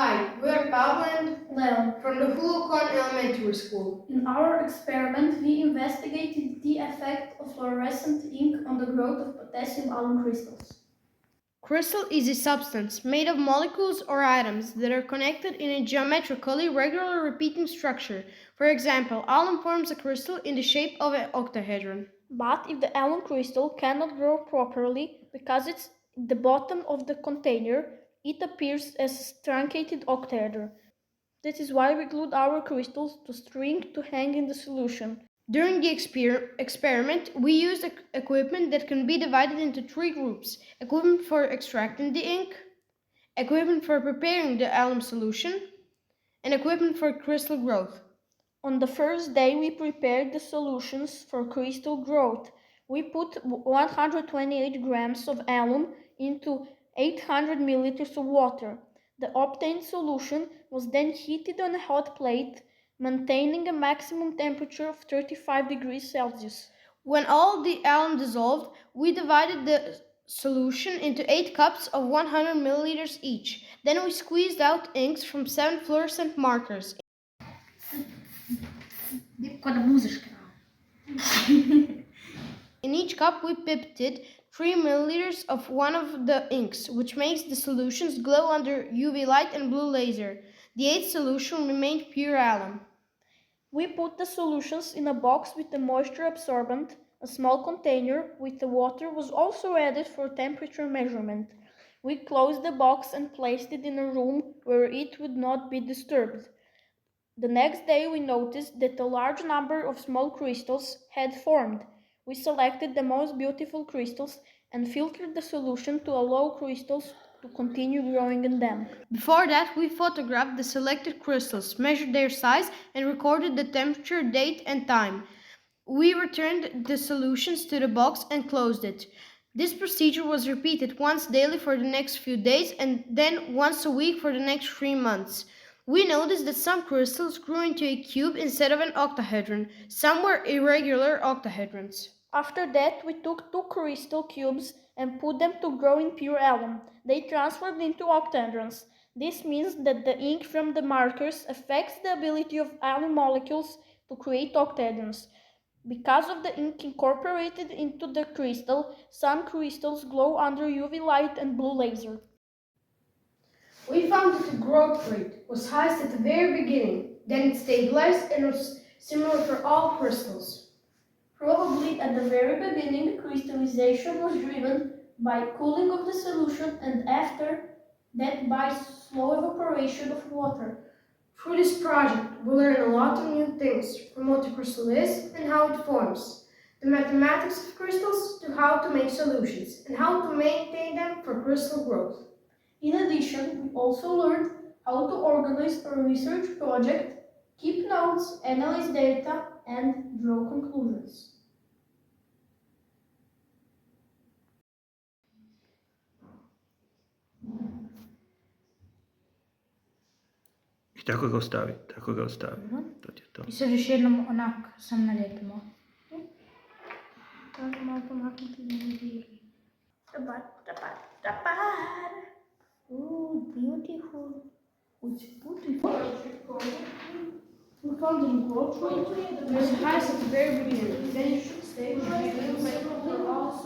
Hi, we're Pablo and Leon. from the Fluorescent Elementary School. In our experiment, we investigated the effect of fluorescent ink on the growth of potassium alum crystals. Crystal is a substance made of molecules or atoms that are connected in a geometrically regular repeating structure. For example, alum forms a crystal in the shape of an octahedron. But if the alum crystal cannot grow properly because it's at the bottom of the container, it appears as a truncated octahedron. That is why we glued our crystals to string to hang in the solution. During the experiment, we used equipment that can be divided into three groups: equipment for extracting the ink, equipment for preparing the alum solution, and equipment for crystal growth. On the first day, we prepared the solutions for crystal growth. We put 128 grams of alum into 800 milliliters of water. The obtained solution was then heated on a hot plate, maintaining a maximum temperature of 35 degrees Celsius. When all the alum dissolved, we divided the solution into 8 cups of 100 milliliters each. Then we squeezed out inks from 7 fluorescent markers. In each cup, we pipped 3 milliliters of one of the inks, which makes the solutions glow under UV light and blue laser. The eighth solution remained pure alum. We put the solutions in a box with a moisture absorbent. A small container with the water was also added for temperature measurement. We closed the box and placed it in a room where it would not be disturbed. The next day we noticed that a large number of small crystals had formed. We selected the most beautiful crystals and filtered the solution to allow crystals to continue growing in them. Before that, we photographed the selected crystals, measured their size, and recorded the temperature, date, and time. We returned the solutions to the box and closed it. This procedure was repeated once daily for the next few days and then once a week for the next 3 months. We noticed that some crystals grew into a cube instead of an octahedron. Some were irregular octahedrons. After that, we took 2 crystal cubes and put them to grow in pure alum. They transformed into octahedrons. This means that the ink from the markers affects the ability of alum molecules to create octahedrons. Because of the ink incorporated into the crystal, some crystals glow under UV light and blue laser. We found that the growth rate was highest at the very beginning, then it stabilized and was similar for all crystals. Probably at the very beginning, crystallization was driven by cooling of the solution and after that by slow evaporation of water. Through this project, we learn a lot of new things from what a crystal is and how it forms, the mathematics of crystals to how to make solutions, and how to maintain them for crystal growth. In addition, we also learned how to organize a research project, keep notes, analyze data, and draw conclusions. I tako ga ostavi, tako ga ostavi. To ti je to. I sad još jednom onak sam nalijepimo. Tako malo pomaknuti da ne vidi. Tabar. Beautiful. It's beautiful. We found the growth rate. It was highest at the very beginning, then you should stay